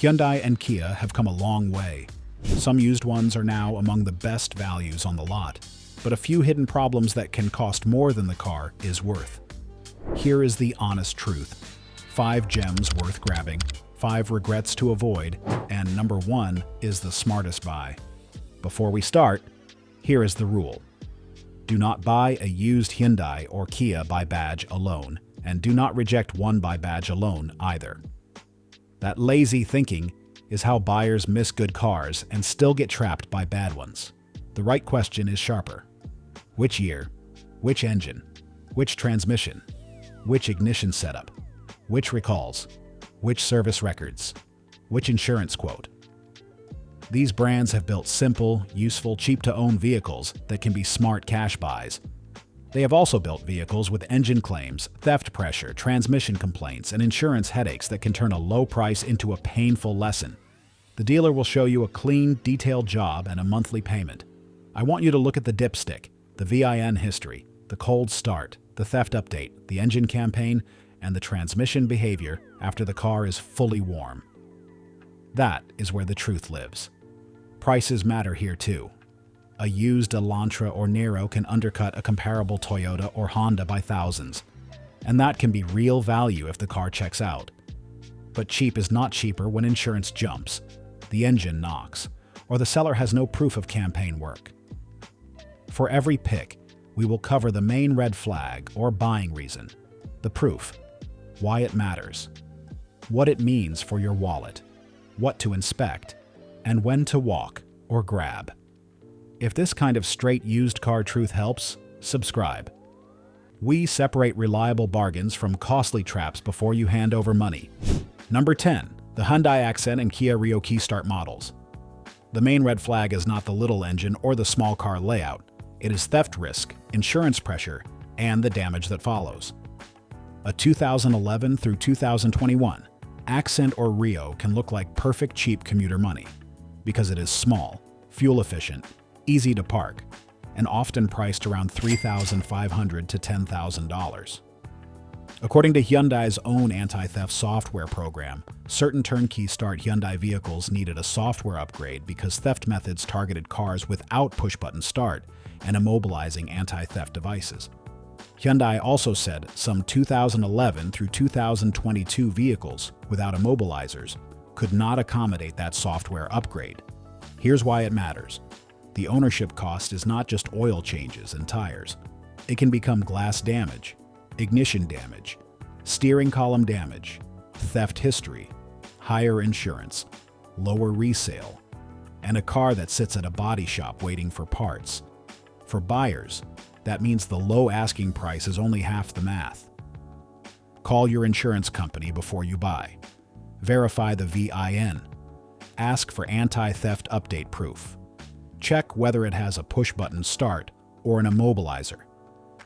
Hyundai and Kia have come a long way. Some used ones are now among the best values on the lot, but a few hidden problems that can cost more than the car is worth. Here is the honest truth. 5 gems worth grabbing, 5 regrets to avoid, and number 1 is the smartest buy. Before we start, here is the rule. Do not buy a used Hyundai or Kia by badge alone, and do not reject one by badge alone either. That lazy thinking is how buyers miss good cars and still get trapped by bad ones. The right question is sharper. Which year? Which engine? Which transmission? Which ignition setup? Which recalls? Which service records? Which insurance quote? These brands have built simple, useful, cheap-to-own vehicles that can be smart cash buys. They have also built vehicles with engine claims, theft pressure, transmission complaints, and insurance headaches that can turn a low price into a painful lesson. The dealer will show you a clean, detailed job and a monthly payment. I want you to look at the dipstick, the VIN history, the cold start, the theft update, the engine campaign, and the transmission behavior after the car is fully warm. That is where the truth lives. Prices matter here too. A used Elantra or Niro can undercut a comparable Toyota or Honda by thousands, and that can be real value if the car checks out. But cheap is not cheaper when insurance jumps, the engine knocks, or the seller has no proof of campaign work. For every pick, we will cover the main red flag or buying reason, the proof, why it matters, what it means for your wallet, what to inspect, and when to walk or grab. If this kind of straight used car truth helps, subscribe. We separate reliable bargains from costly traps before you hand over money. Number 10. The Hyundai Accent and Kia Rio Keystart models. The main red flag is not the little engine or the small car layout. It is theft risk, insurance pressure, and the damage that follows. A 2011 through 2021 Accent or Rio can look like perfect cheap commuter money because it is small, fuel-efficient, easy to park, and often priced around $3,500 to $10,000. According to Hyundai's own anti-theft software program, certain turnkey start Hyundai vehicles needed a software upgrade because theft methods targeted cars without push-button start and immobilizing anti-theft devices. Hyundai also said some 2011 through 2022 vehicles without immobilizers could not accommodate that software upgrade. Here's why it matters. The ownership cost is not just oil changes and tires. It can become glass damage, ignition damage, steering column damage, theft history, higher insurance, lower resale, and a car that sits at a body shop waiting for parts. For buyers, that means the low asking price is only half the math. Call your insurance company before you buy. Verify the VIN. Ask for anti-theft update proof. Check whether it has a push-button start or an immobilizer.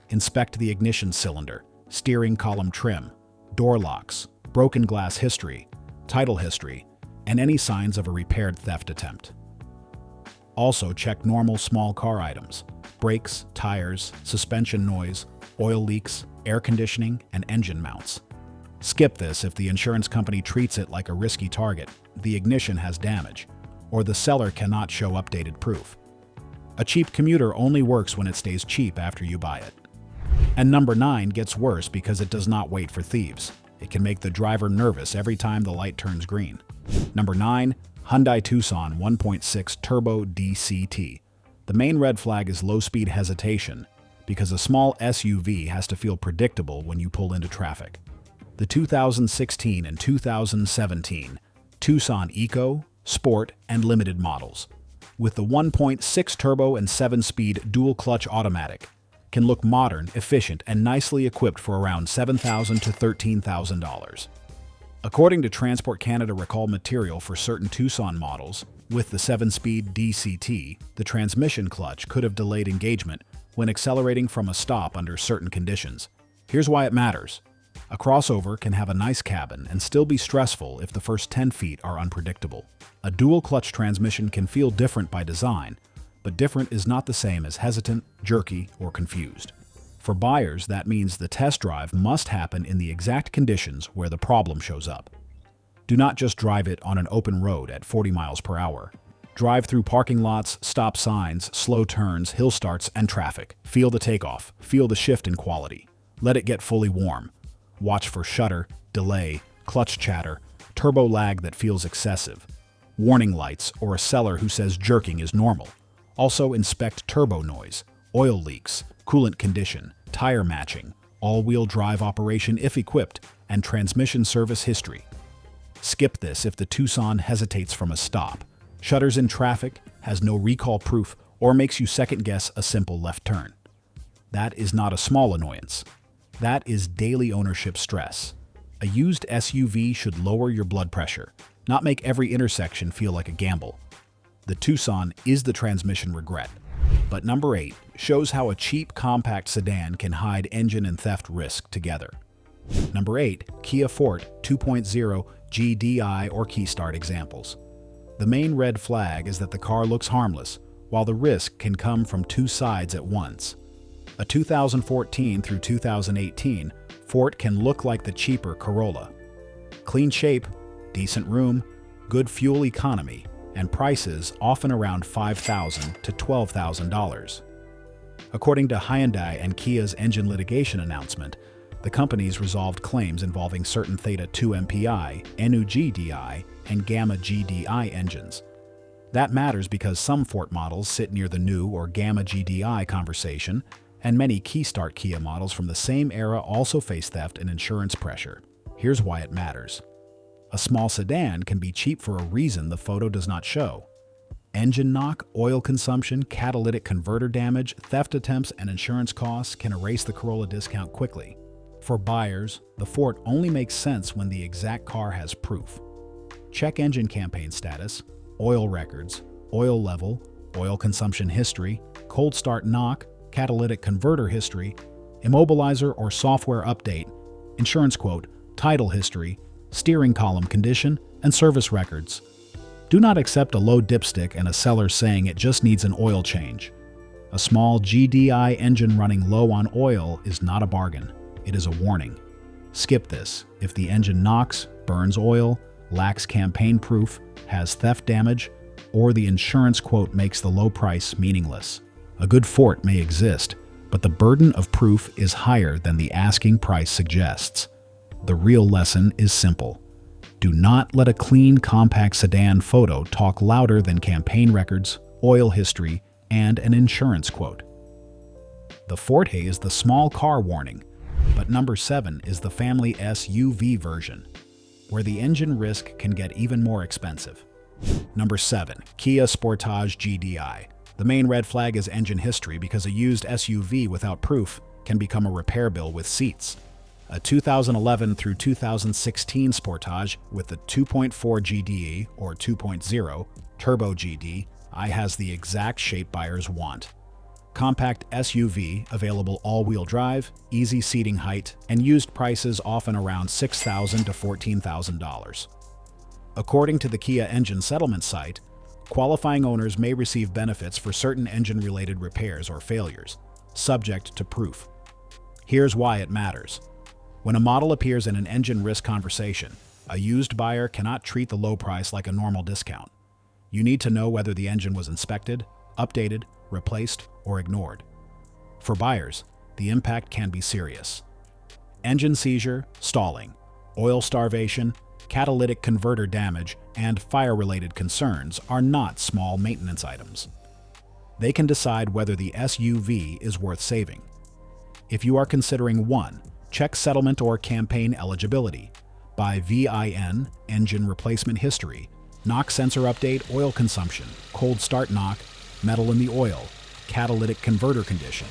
Inspect the ignition cylinder, steering column trim, door locks, broken glass history, title history, and any signs of a repaired theft attempt. Also check normal small car items, brakes, tires, suspension noise, oil leaks, air conditioning, and engine mounts. Skip this if the insurance company treats it like a risky target, the ignition has damage, or the seller cannot show updated proof. A cheap commuter only works when it stays cheap after you buy it. And number 9 gets worse because it does not wait for thieves. It can make the driver nervous every time the light turns green. Number 9. Hyundai Tucson 1.6 Turbo DCT. The main red flag is low-speed hesitation because a small SUV has to feel predictable when you pull into traffic. The 2016 and 2017 Tucson Eco, Sport, and Limited models, with the 1.6 turbo and 7-speed dual-clutch automatic, can look modern, efficient, and nicely equipped for around $7,000 to $13,000. According to Transport Canada recall material for certain Tucson models, with the 7-speed DCT, the transmission clutch could have delayed engagement when accelerating from a stop under certain conditions. Here's why it matters. A crossover can have a nice cabin and still be stressful if the first 10 feet are unpredictable. A dual-clutch transmission can feel different by design, but different is not the same as hesitant, jerky, or confused. For buyers, that means the test drive must happen in the exact conditions where the problem shows up. Do not just drive it on an open road at 40 miles per hour. Drive through parking lots, stop signs, slow turns, hill starts, and traffic. Feel the takeoff. Feel the shift in quality. Let it get fully warm. Watch for shudder, delay, clutch chatter, turbo lag that feels excessive, warning lights, or a seller who says jerking is normal. Also inspect turbo noise, oil leaks, coolant condition, tire matching, all-wheel drive operation if equipped, and transmission service history. Skip this if the Tucson hesitates from a stop, shudders in traffic, has no recall proof, or makes you second-guess a simple left turn. That is not a small annoyance. That is daily ownership stress. A used SUV should lower your blood pressure, not make every intersection feel like a gamble. The Tucson is the transmission regret. But number 8 shows how a cheap compact sedan can hide engine and theft risk together. Number 8, Kia Forte 2.0 GDI or Keystart examples. The main red flag is that the car looks harmless, while the risk can come from two sides at once. A 2014 through 2018, Forte can look like the cheaper Corolla. Clean shape, decent room, good fuel economy, and prices often around $5,000 to $12,000. According to Hyundai and Kia's engine litigation announcement, the companies resolved claims involving certain Theta 2 MPI, NU GDI, and Gamma GDI engines. That matters because some Forte models sit near the new or Gamma GDI conversation, and many Keystart Kia models from the same era also face theft and insurance pressure. Here's why it matters. A small sedan can be cheap for a reason the photo does not show. Engine knock, oil consumption, catalytic converter damage, theft attempts, and insurance costs can erase the Corolla discount quickly. For buyers, the Forte only makes sense when the exact car has proof. Check engine campaign status, oil records, oil level, oil consumption history, cold start knock, catalytic converter history, immobilizer or software update, insurance quote, title history, steering column condition, and service records. Do not accept a low dipstick and a seller saying it just needs an oil change. A small GDI engine running low on oil is not a bargain. It is a warning. Skip this if the engine knocks, burns oil, lacks campaign proof, has theft damage, or the insurance quote makes the low price meaningless. A good Forte may exist, but the burden of proof is higher than the asking price suggests. The real lesson is simple. Do not let a clean, compact sedan photo talk louder than campaign records, oil history, and an insurance quote. The Forte is the small car warning, but number 7 is the family SUV version, where the engine risk can get even more expensive. Number 7, Kia Sportage GDI. The main red flag is engine history because a used SUV without proof can become a repair bill with seats. A 2011 through 2016 Sportage with the 2.4 GDE or 2.0 Turbo GDI has the exact shape buyers want. Compact SUV, available all-wheel drive, easy seating height, and used prices often around $6,000 to $14,000. According to the Kia engine settlement site, qualifying owners may receive benefits for certain engine-related repairs or failures, subject to proof. Here's why it matters. When a model appears in an engine risk conversation, a used buyer cannot treat the low price like a normal discount. You need to know whether the engine was inspected, updated, replaced, or ignored. For buyers, the impact can be serious. Engine seizure, stalling, oil starvation, catalytic converter damage, and fire-related concerns are not small maintenance items. They can decide whether the SUV is worth saving. If you are considering one, check settlement or campaign eligibility. By VIN, engine replacement history, knock sensor update, oil consumption, cold start knock, metal in the oil, catalytic converter condition,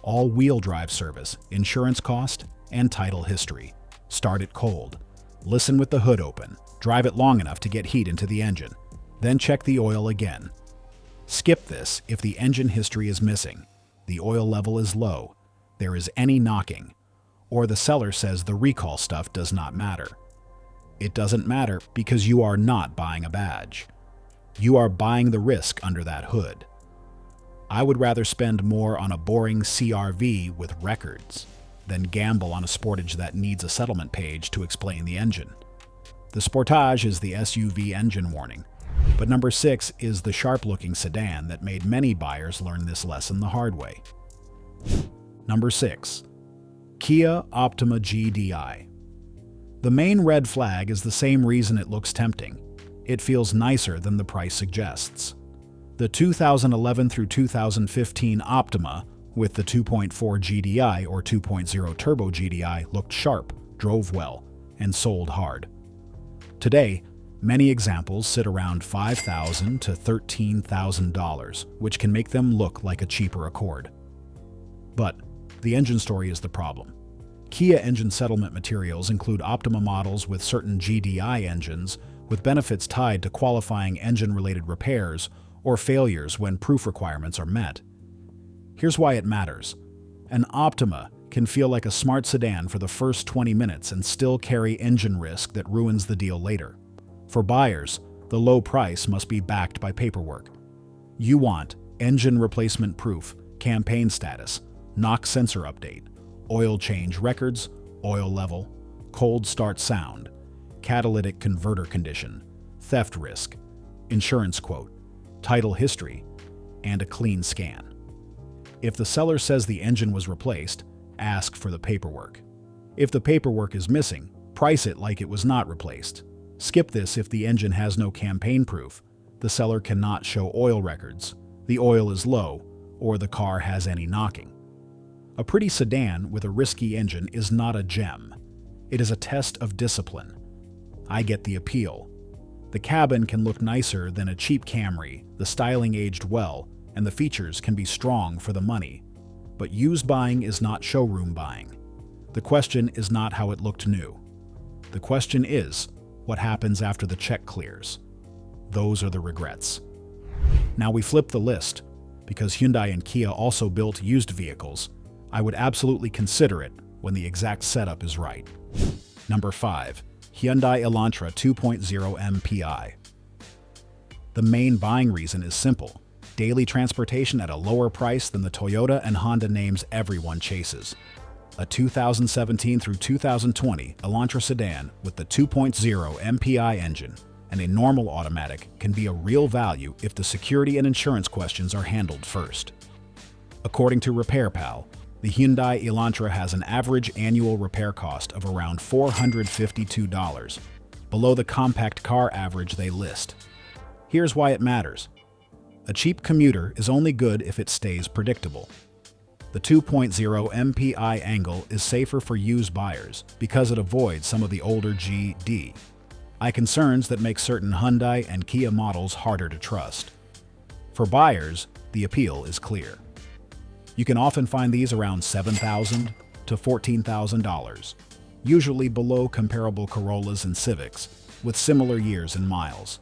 all-wheel drive service, insurance cost, and title history. Start it cold. Listen with the hood open. Drive it long enough to get heat into the engine. Then check the oil again. Skip this if the engine history is missing, the oil level is low, there is any knocking, or the seller says the recall stuff does not matter. It doesn't matter because you are not buying a badge. You are buying the risk under that hood. I would rather spend more on a boring CR-V with records than gamble on a Sportage that needs a settlement page to explain the engine. The Sportage is the SUV engine warning. But number 6 is the sharp-looking sedan that made many buyers learn this lesson the hard way. Number 6. Kia Optima GDI. The main red flag is the same reason it looks tempting. It feels nicer than the price suggests. The 2011 through 2015 Optima with the 2.4 GDI or 2.0 Turbo GDI looked sharp, drove well, and sold hard. Today, many examples sit around $5,000 to $13,000, which can make them look like a cheaper Accord. But the engine story is the problem. Kia engine settlement materials include Optima models with certain GDI engines with benefits tied to qualifying engine-related repairs or failures when proof requirements are met. Here's why it matters. An Optima can feel like a smart sedan for the first 20 minutes and still carry engine risk that ruins the deal later. For buyers, the low price must be backed by paperwork. You want engine replacement proof, campaign status, knock sensor update, oil change records, oil level, cold start sound, catalytic converter condition, theft risk, insurance quote, title history, and a clean scan. If the seller says the engine was replaced, ask for the paperwork. If the paperwork is missing, price it like it was not replaced. Skip this if the engine has no campaign proof, the seller cannot show oil records, the oil is low, or the car has any knocking. A pretty sedan with a risky engine is not a gem. It is a test of discipline. I get the appeal. The cabin can look nicer than a cheap Camry, the styling aged well, and the features can be strong for the money. But used buying is not showroom buying. The question is not how it looked new. The question is, what happens after the check clears? Those are the regrets. Now we flip the list. Because Hyundai and Kia also built used vehicles, I would absolutely consider it when the exact setup is right. Number 5. Hyundai Elantra 2.0 MPI. The main buying reason is simple. Daily transportation at a lower price than the Toyota and Honda names everyone chases. A 2017 through 2020 Elantra sedan with the 2.0 MPI engine and a normal automatic can be a real value if the security and insurance questions are handled first. According to RepairPal, the Hyundai Elantra has an average annual repair cost of around $452, below the compact car average they list. Here's why it matters. A cheap commuter is only good if it stays predictable. The 2.0 MPI angle is safer for used buyers because it avoids some of the older GDI concerns that make certain Hyundai and Kia models harder to trust. For buyers, the appeal is clear. You can often find these around $7,000 to $14,000, usually below comparable Corollas and Civics, with similar years and miles.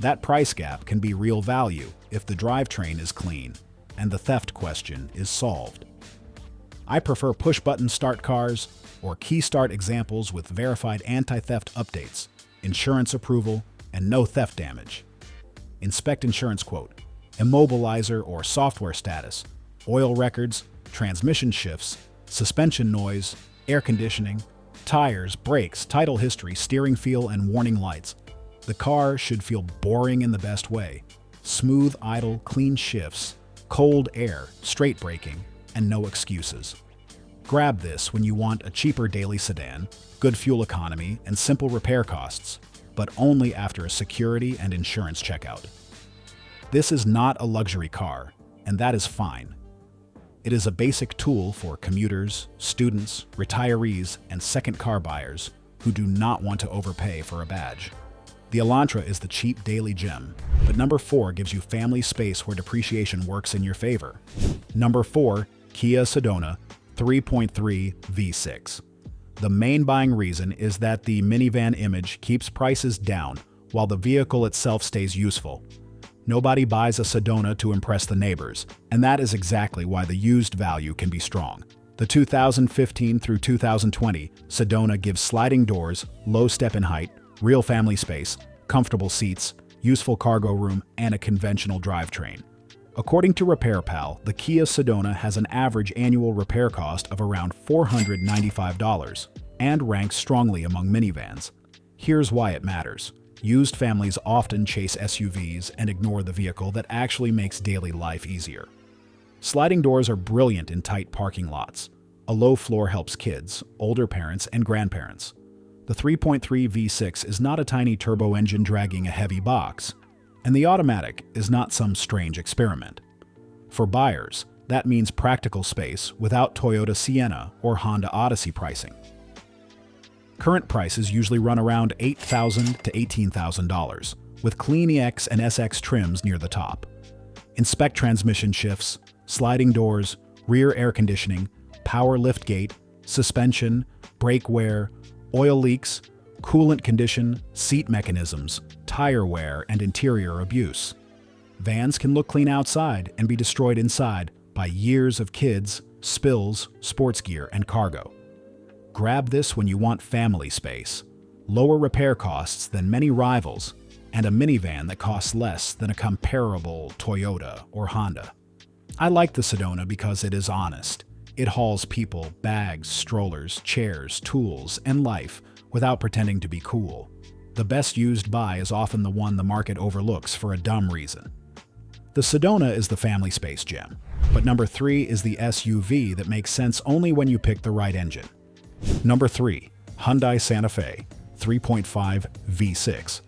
That price gap can be real value if the drivetrain is clean and the theft question is solved. I prefer push-button start cars or key start examples with verified anti-theft updates, insurance approval, and no theft damage. Inspect insurance quote, immobilizer or software status, oil records, transmission shifts, suspension noise, air conditioning, tires, brakes, title history, steering feel, and warning lights. The car should feel boring in the best way. Smooth idle, clean shifts, cold air, straight braking, and no excuses. Grab this when you want a cheaper daily sedan, good fuel economy, and simple repair costs, but only after a security and insurance checkout. This is not a luxury car, and that is fine. It is a basic tool for commuters, students, retirees, and second car buyers who do not want to overpay for a badge. The Elantra is the cheap daily gem, but number 4 gives you family space where depreciation works in your favor. Number 4, Kia Sedona 3.3 V6. The main buying reason is that the minivan image keeps prices down while the vehicle itself stays useful. Nobody buys a Sedona to impress the neighbors, and that is exactly why the used value can be strong. The 2015 through 2020 Sedona gives sliding doors, low step-in height, real family space, comfortable seats, useful cargo room, and a conventional drivetrain. According to RepairPal, the Kia Sedona has an average annual repair cost of around $495 and ranks strongly among minivans. Here's why it matters. Used families often chase SUVs and ignore the vehicle that actually makes daily life easier. Sliding doors are brilliant in tight parking lots. A low floor helps kids, older parents, and grandparents. The 3.3 V6 is not a tiny turbo engine dragging a heavy box, and the automatic is not some strange experiment. For buyers, that means practical space without Toyota Sienna or Honda Odyssey pricing. Current prices usually run around $8,000 to $18,000, with clean EX and SX trims near the top. Inspect transmission shifts, sliding doors, rear air conditioning, power liftgate, suspension, brake wear, oil leaks, coolant condition, seat mechanisms, tire wear, and interior abuse. Vans can look clean outside and be destroyed inside by years of kids, spills, sports gear, and cargo. Grab this when you want family space, lower repair costs than many rivals, and a minivan that costs less than a comparable Toyota or Honda. I like the Sedona because it is honest. It hauls people, bags, strollers, chairs, tools, and life without pretending to be cool. The best used buy is often the one the market overlooks for a dumb reason. The Sedona is the family space gem, but number 3 is the SUV that makes sense only when you pick the right engine. Number 3, Hyundai Santa Fe 3.5 V6.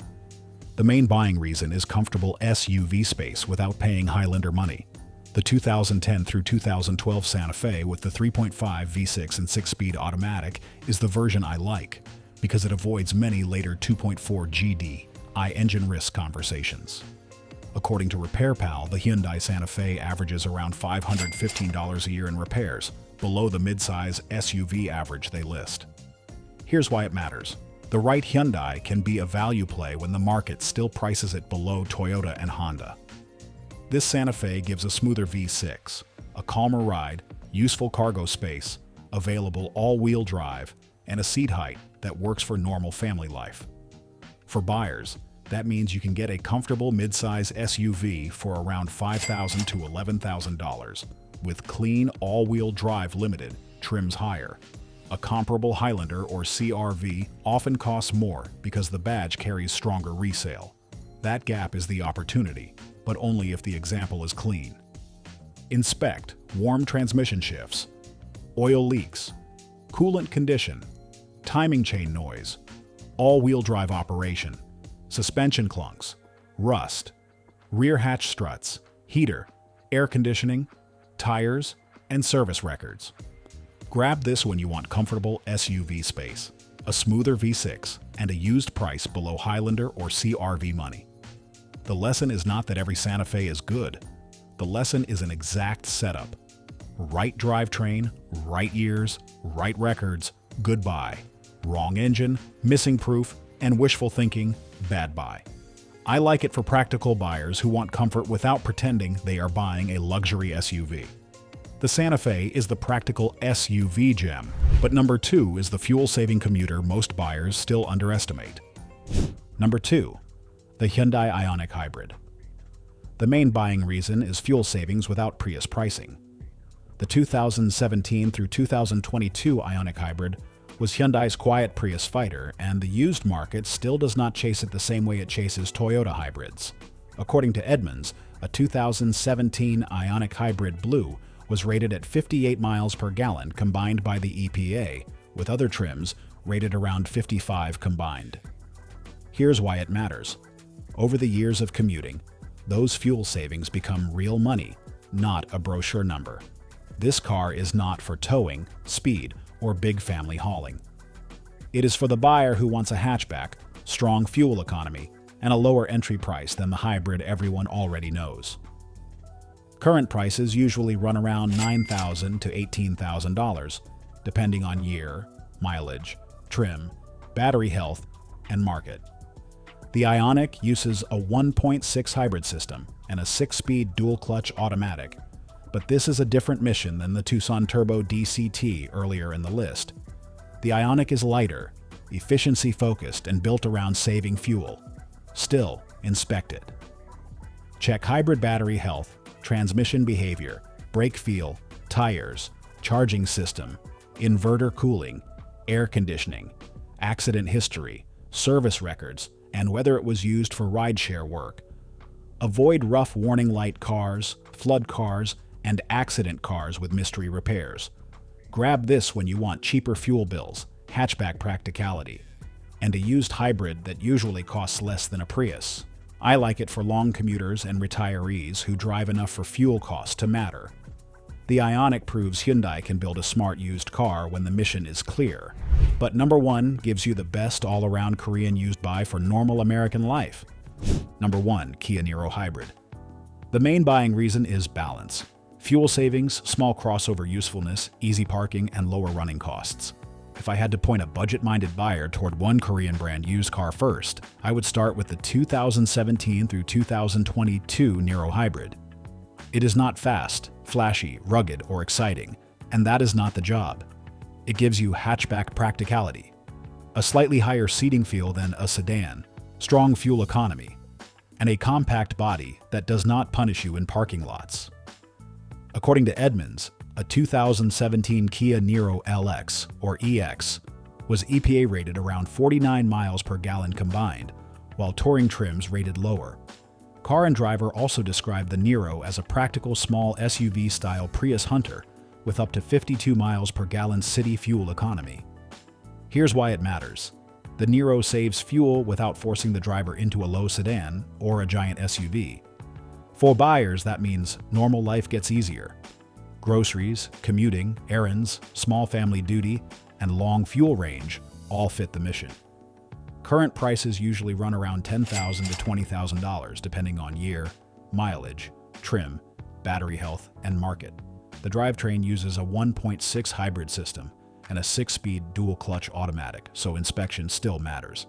The main buying reason is comfortable SUV space without paying Highlander money. The 2010 through 2012 Santa Fe with the 3.5 V6 and 6-speed automatic is the version I like, because it avoids many later 2.4 GDI engine risk conversations. According to RepairPal, the Hyundai Santa Fe averages around $515 a year in repairs, below the midsize SUV average they list. Here's why it matters. The right Hyundai can be a value play when the market still prices it below Toyota and Honda. This Santa Fe gives a smoother V6, a calmer ride, useful cargo space, available all-wheel drive, and a seat height that works for normal family life. For buyers, that means you can get a comfortable midsize SUV for around $5,000 to $11,000, with clean all-wheel drive limited, trims higher. A comparable Highlander or CR-V often costs more because the badge carries stronger resale. That gap is the opportunity, but only if the example is clean. Inspect warm transmission shifts, oil leaks, coolant condition, timing chain noise, all-wheel drive operation, suspension clunks, rust, rear hatch struts, heater, air conditioning, tires, and service records. Grab this when you want comfortable SUV space, a smoother V6, and a used price below Highlander or CR-V money. The lesson is not that every Santa Fe is good. The lesson is an exact setup. Right drivetrain, right years, right records, good buy. Wrong engine, missing proof, and wishful thinking, bad buy. I like it for practical buyers who want comfort without pretending they are buying a luxury SUV. The Santa Fe is the practical SUV gem, but number 2 is the fuel-saving commuter most buyers still underestimate. Number 2. The Hyundai Ioniq Hybrid. The main buying reason is fuel savings without Prius pricing. The 2017 through 2022 Ioniq Hybrid was Hyundai's quiet Prius fighter, and the used market still does not chase it the same way it chases Toyota hybrids. According to Edmunds, a 2017 Ioniq Hybrid Blue was rated at 58 miles per gallon combined by the EPA, with other trims rated around 55 combined. Here's why it matters. Over the years of commuting, those fuel savings become real money, not a brochure number. This car is not for towing, speed, or big family hauling. It is for the buyer who wants a hatchback, strong fuel economy, and a lower entry price than the hybrid everyone already knows. Current prices usually run around $9,000 to $18,000, depending on year, mileage, trim, battery health, and market. The Ioniq uses a 1.6 hybrid system and a 6-speed dual-clutch automatic, but this is a different mission than the Tucson Turbo DCT earlier in the list. The Ioniq is lighter, efficiency-focused, and built around saving fuel. Still, inspect it. Check hybrid battery health, transmission behavior, brake feel, tires, charging system, inverter cooling, air conditioning, accident history, service records, and whether it was used for rideshare work. Avoid rough warning light cars, flood cars, and accident cars with mystery repairs. Grab this when you want cheaper fuel bills, hatchback practicality, and a used hybrid that usually costs less than a Prius. I like it for long commuters and retirees who drive enough for fuel costs to matter. The Ioniq proves Hyundai can build a smart used car when the mission is clear. But number 1 gives you the best all-around Korean used buy for normal American life. Number 1, Kia Niro Hybrid. The main buying reason is balance. Fuel savings, small crossover usefulness, easy parking, and lower running costs. If I had to point a budget-minded buyer toward one Korean brand used car first, I would start with the 2017 through 2022 Niro Hybrid. It is not fast, flashy, rugged, or exciting, and that is not the job. It gives you hatchback practicality, a slightly higher seating feel than a sedan, strong fuel economy, and a compact body that does not punish you in parking lots. According to Edmunds, a 2017 Kia Niro LX, or EX, was EPA rated around 49 miles per gallon combined, while touring trims rated lower. Car and Driver also described the Niro as a practical small SUV-style Prius hunter with up to 52 miles per gallon city fuel economy. Here's why it matters. The Niro saves fuel without forcing the driver into a low sedan or a giant SUV. For buyers, that means normal life gets easier. Groceries, commuting, errands, small family duty, and long fuel range all fit the mission. Current prices usually run around $10,000 to $20,000 depending on year, mileage, trim, battery health, and market. The drivetrain uses a 1.6 hybrid system and a 6-speed dual-clutch automatic, so inspection still matters.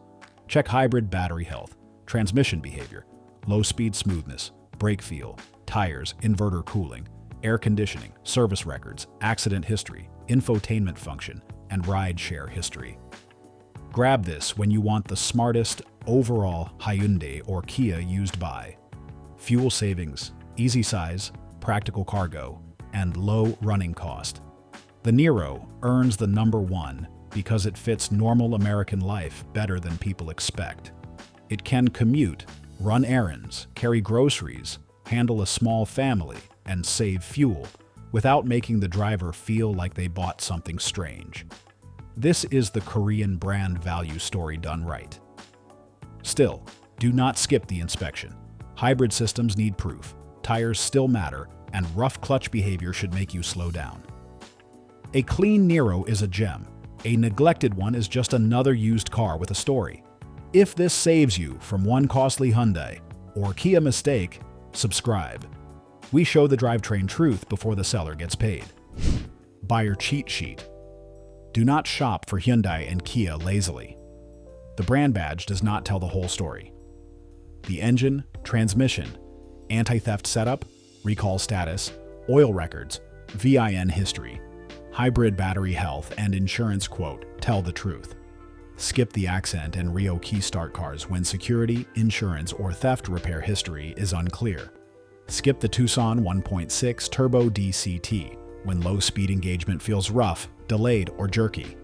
Check hybrid battery health, transmission behavior, low-speed smoothness, brake feel, tires, inverter cooling, air conditioning, service records, accident history, infotainment function, and ride-share history. Grab this when you want the smartest overall Hyundai or Kia used buy. Fuel savings, easy size, practical cargo, and low running cost. The Niro earns the number 1 because it fits normal American life better than people expect. It can commute, run errands, carry groceries, handle a small family, and save fuel without making the driver feel like they bought something strange. This is the Korean brand value story done right. Still, do not skip the inspection. Hybrid systems need proof, tires still matter, and rough clutch behavior should make you slow down. A clean Niro is a gem. A neglected one is just another used car with a story. If this saves you from one costly Hyundai or Kia mistake, subscribe. We show the drivetrain truth before the seller gets paid. Buyer cheat sheet. Do not shop for Hyundai and Kia lazily. The brand badge does not tell the whole story. The engine, transmission, anti-theft setup, recall status, oil records, VIN history, hybrid battery health, and insurance quote tell the truth. Skip the accent and Rio key start cars when security, insurance, or theft repair history is unclear. Skip the Tucson 1.6 Turbo DCT when low-speed engagement feels rough, delayed, or jerky.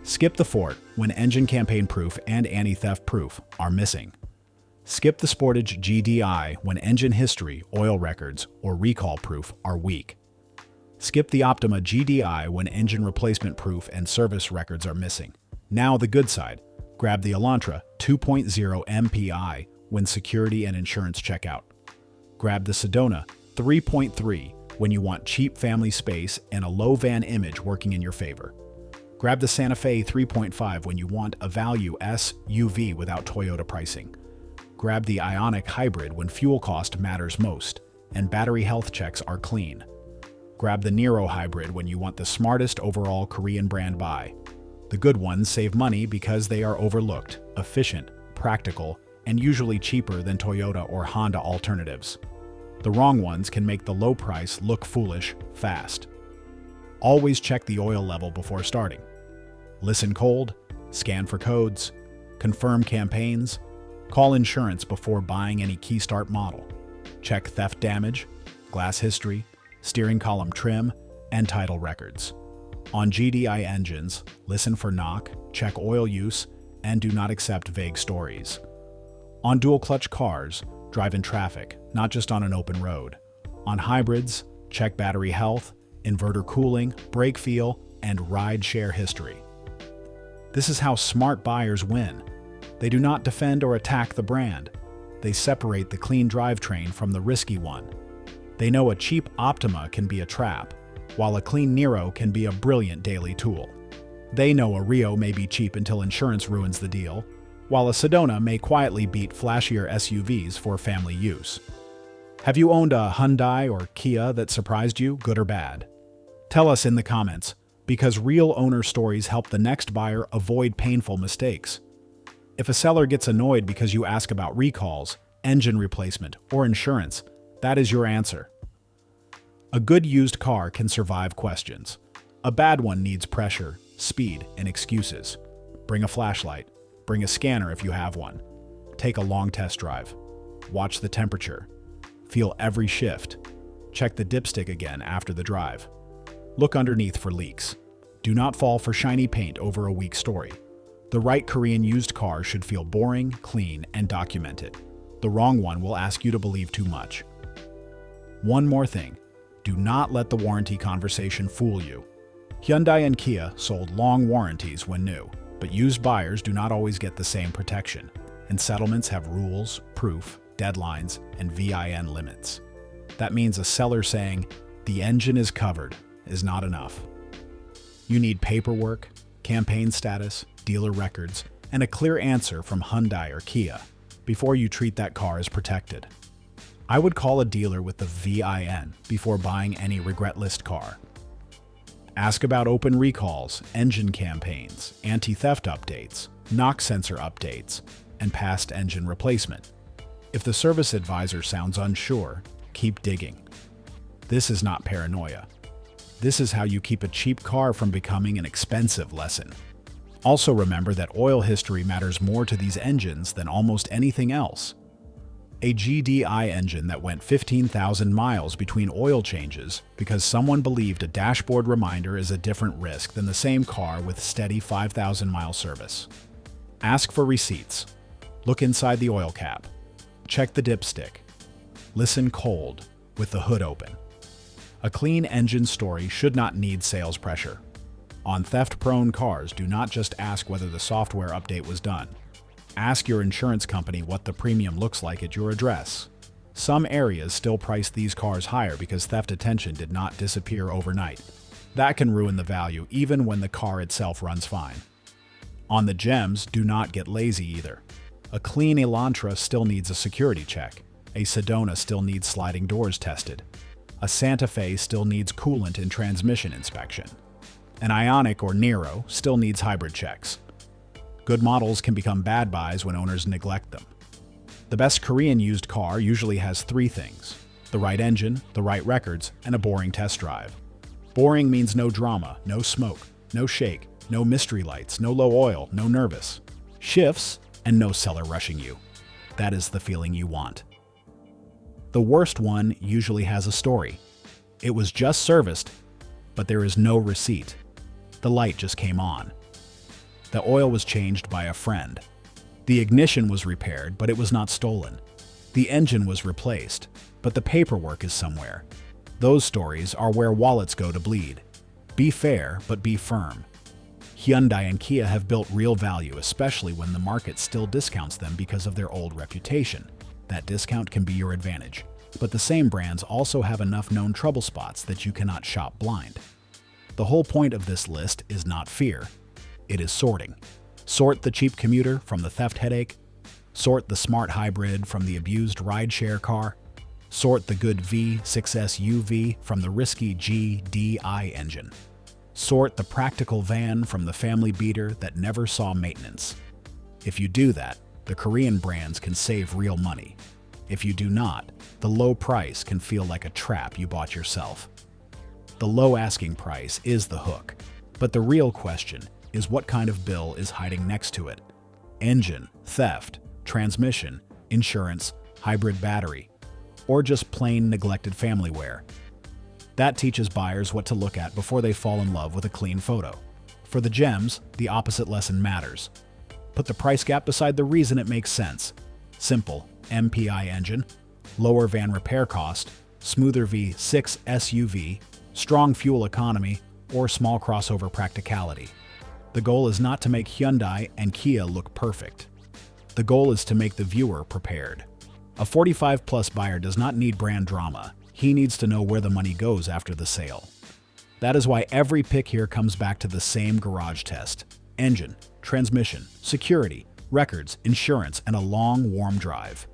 Skip the Forte when engine campaign proof and anti-theft proof are missing. Skip the Sportage GDI when engine history, oil records, or recall proof are weak. Skip the Optima GDI when engine replacement proof and service records are missing. Now the good side. Grab the Elantra 2.0 MPI when security and insurance check out. Grab the Sedona 3.3 when you want cheap family space and a low van image working in your favor. Grab the Santa Fe 3.5 when you want a value SUV without Toyota pricing. Grab the Ioniq Hybrid when fuel cost matters most and battery health checks are clean. Grab the Niro Hybrid when you want the smartest overall Korean brand buy. The good ones save money because they are overlooked, efficient, practical, and usually cheaper than Toyota or Honda alternatives. The wrong ones can make the low price look foolish fast. Always check the oil level before starting. Listen cold, scan for codes, confirm campaigns, call insurance before buying any key start model. Check theft damage, glass history, steering column trim, and title records. On GDI engines, listen for knock, check oil use, and do not accept vague stories. On dual-clutch cars, drive in traffic, not just on an open road. On hybrids, check battery health, inverter cooling, brake feel, and ride-share history. This is how smart buyers win. They do not defend or attack the brand. They separate the clean drivetrain from the risky one. They know a cheap Optima can be a trap, while a clean Niro can be a brilliant daily tool. They know a Rio may be cheap until insurance ruins the deal, while a Sedona may quietly beat flashier SUVs for family use. Have you owned a Hyundai or Kia that surprised you, good or bad? Tell us in the comments, because real owner stories help the next buyer avoid painful mistakes. If a seller gets annoyed because you ask about recalls, engine replacement, or insurance, that is your answer. A good used car can survive questions. A bad one needs pressure, speed, and excuses. Bring a flashlight. Bring a scanner if you have one. Take a long test drive. Watch the temperature. Feel every shift. Check the dipstick again after the drive. Look underneath for leaks. Do not fall for shiny paint over a weak story. The right Korean used car should feel boring, clean, and documented. The wrong one will ask you to believe too much. One more thing. Do not let the warranty conversation fool you. Hyundai and Kia sold long warranties when new, but used buyers do not always get the same protection, and settlements have rules, proof, deadlines, and VIN limits. That means a seller saying, "The engine is covered," is not enough. You need paperwork, campaign status, dealer records, and a clear answer from Hyundai or Kia before you treat that car as protected. I would call a dealer with the VIN before buying any regret list car. Ask about open recalls, engine campaigns, anti-theft updates, knock sensor updates, and past engine replacement. If the service advisor sounds unsure, keep digging. This is not paranoia. This is how you keep a cheap car from becoming an expensive lesson. Also remember that oil history matters more to these engines than almost anything else. A GDI engine that went 15,000 miles between oil changes because someone believed a dashboard reminder is a different risk than the same car with steady 5,000-mile service. Ask for receipts. Look inside the oil cap. Check the dipstick. Listen cold, with the hood open. A clean engine story should not need sales pressure. On theft-prone cars, do not just ask whether the software update was done. Ask your insurance company what the premium looks like at your address. Some areas still price these cars higher because theft attention did not disappear overnight. That can ruin the value even when the car itself runs fine. On the gems, do not get lazy either. A clean Elantra still needs a security check. A Sedona still needs sliding doors tested. A Santa Fe still needs coolant and transmission inspection. An Ioniq or Niro still needs hybrid checks. Good models can become bad buys when owners neglect them. The best Korean used car usually has three things: the right engine, the right records, and a boring test drive. Boring means no drama, no smoke, no shake, no mystery lights, no low oil, no nervous shifts, and no seller rushing you. That is the feeling you want. The worst one usually has a story. It was just serviced, but there is no receipt. The light just came on. The oil was changed by a friend. The ignition was repaired, but it was not stolen. The engine was replaced, but the paperwork is somewhere. Those stories are where wallets go to bleed. Be fair, but be firm. Hyundai and Kia have built real value, especially when the market still discounts them because of their old reputation. That discount can be your advantage. But the same brands also have enough known trouble spots that you cannot shop blind. The whole point of this list is not fear. It is sorting. Sort the cheap commuter from the theft headache. Sort the smart hybrid from the abused rideshare car. Sort the good V6S UV from the risky GDI engine. Sort the practical van from the family beater that never saw maintenance. If you do that, the Korean brands can save real money. If you do not, the low price can feel like a trap you bought yourself. The low asking price is the hook, but the real question is what kind of bill is hiding next to it. Engine, theft, transmission, insurance, hybrid battery, or just plain neglected family wear. That teaches buyers what to look at before they fall in love with a clean photo. For the gems, the opposite lesson matters. Put the price gap beside the reason it makes sense. Simple MPI engine, lower van repair cost, smoother V6 SUV, strong fuel economy, or small crossover practicality. The goal is not to make Hyundai and Kia look perfect. The goal is to make the viewer prepared. A 45-plus buyer does not need brand drama. He needs to know where the money goes after the sale. That is why every pick here comes back to the same garage test: engine, transmission, security, records, insurance, and a long, warm drive.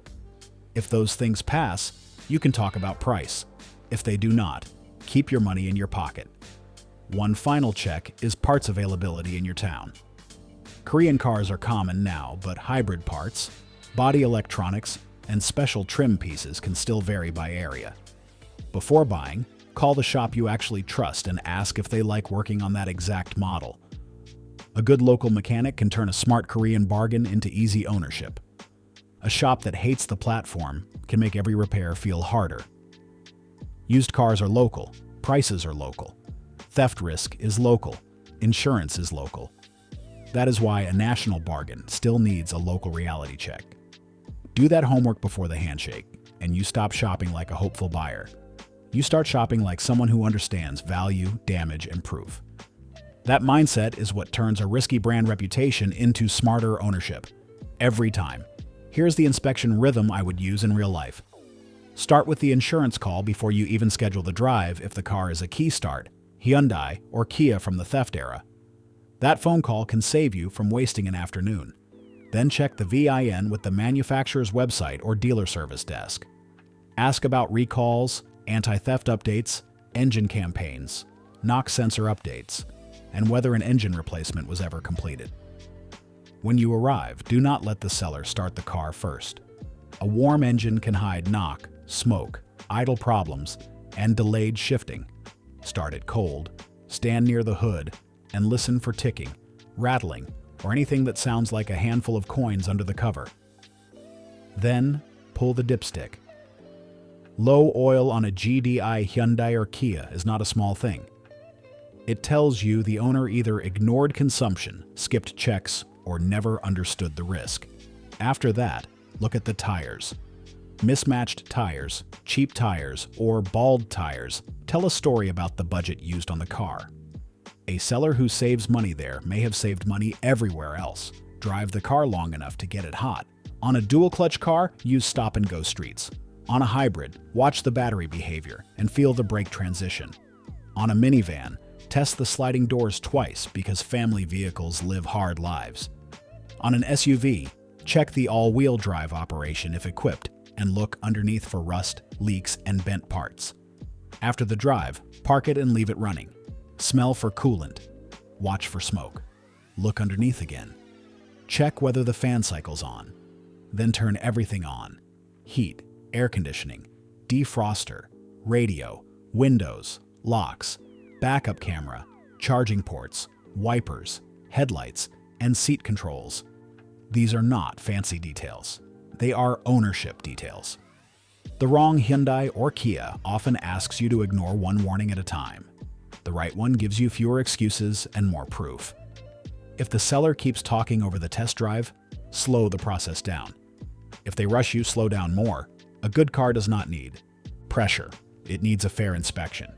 If those things pass, you can talk about price. If they do not, keep your money in your pocket. One final check is parts availability in your town. Korean cars are common now, but hybrid parts, body electronics, and special trim pieces can still vary by area. Before buying, call the shop you actually trust and ask if they like working on that exact model. A good local mechanic can turn a smart Korean bargain into easy ownership. A shop that hates the platform can make every repair feel harder. Used cars are local, prices are local, theft risk is local, insurance is local. That is why a national bargain still needs a local reality check. Do that homework before the handshake, and you stop shopping like a hopeful buyer. You start shopping like someone who understands value, damage, and proof. That mindset is what turns a risky brand reputation into smarter ownership. Every time. Here's the inspection rhythm I would use in real life. Start with the insurance call before you even schedule the drive if the car is a key start, Hyundai, or Kia from the theft era. That phone call can save you from wasting an afternoon. Then check the VIN with the manufacturer's website or dealer service desk. Ask about recalls, anti-theft updates, engine campaigns, knock sensor updates, and whether an engine replacement was ever completed. When you arrive, do not let the seller start the car first. A warm engine can hide knock, smoke, idle problems, and delayed shifting. Start it cold, stand near the hood, and listen for ticking, rattling, or anything that sounds like a handful of coins under the cover. Then, pull the dipstick. Low oil on a GDI Hyundai or Kia is not a small thing. It tells you the owner either ignored consumption, skipped checks, or never understood the risk. After that, look at the tires. Mismatched tires, cheap tires, or bald tires tell a story about the budget used on the car. A seller who saves money there may have saved money everywhere else. Drive the car long enough to get it hot. On a dual-clutch car, use stop-and-go streets. On a hybrid, watch the battery behavior and feel the brake transition. On a minivan, test the sliding doors twice because family vehicles live hard lives. On an SUV, check the all-wheel drive operation if equipped and look underneath for rust, leaks, and bent parts. After the drive, park it and leave it running. Smell for coolant. Watch for smoke. Look underneath again. Check whether the fan cycle's on. Then turn everything on. Heat, air conditioning, defroster, radio, windows, locks, backup camera, charging ports, wipers, headlights, and seat controls. These are not fancy details. They are ownership details. The wrong Hyundai or Kia often asks you to ignore one warning at a time. The right one gives you fewer excuses and more proof. If the seller keeps talking over the test drive, slow the process down. If they rush you, slow down more. A good car does not need pressure. It needs a fair inspection.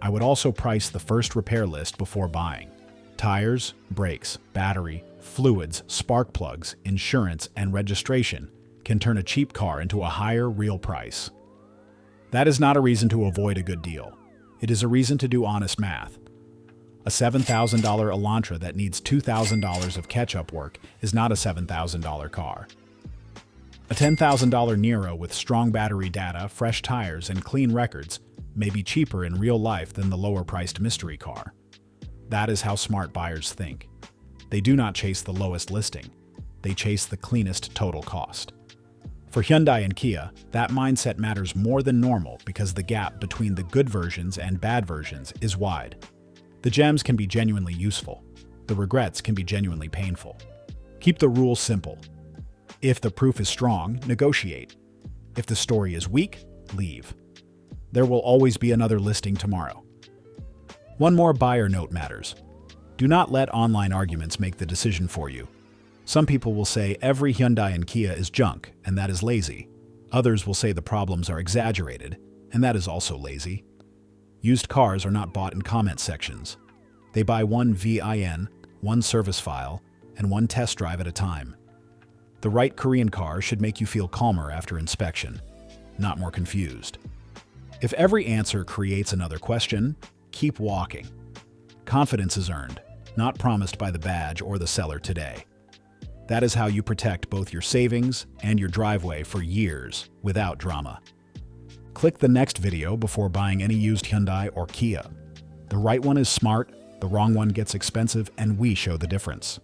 I would also price the first repair list before buying. Tires, brakes, battery, fluids, spark plugs, insurance, and registration can turn a cheap car into a higher real price. That is not a reason to avoid a good deal. It is a reason to do honest math. A $7,000 Elantra that needs $2,000 of catch-up work is not a $7,000 car. A $10,000 Niro with strong battery data, fresh tires, and clean records may be cheaper in real life than the lower-priced mystery car. That is how smart buyers think. They do not chase the lowest listing. They chase the cleanest total cost. For Hyundai and Kia, that mindset matters more than normal because the gap between the good versions and bad versions is wide. The gems can be genuinely useful. The regrets can be genuinely painful. Keep the rules simple. If the proof is strong, negotiate. If the story is weak, leave. There will always be another listing tomorrow. One more buyer note matters. Do not let online arguments make the decision for you. Some people will say every Hyundai and Kia is junk, and that is lazy. Others will say the problems are exaggerated, and that is also lazy. Used cars are not bought in comment sections. They buy one VIN, one service file, and one test drive at a time. The right Korean car should make you feel calmer after inspection, not more confused. If every answer creates another question, keep walking. Confidence is earned, not promised by the badge or the seller today. That is how you protect both your savings and your driveway for years without drama. Click the next video before buying any used Hyundai or Kia. The right one is smart, the wrong one gets expensive, and we show the difference.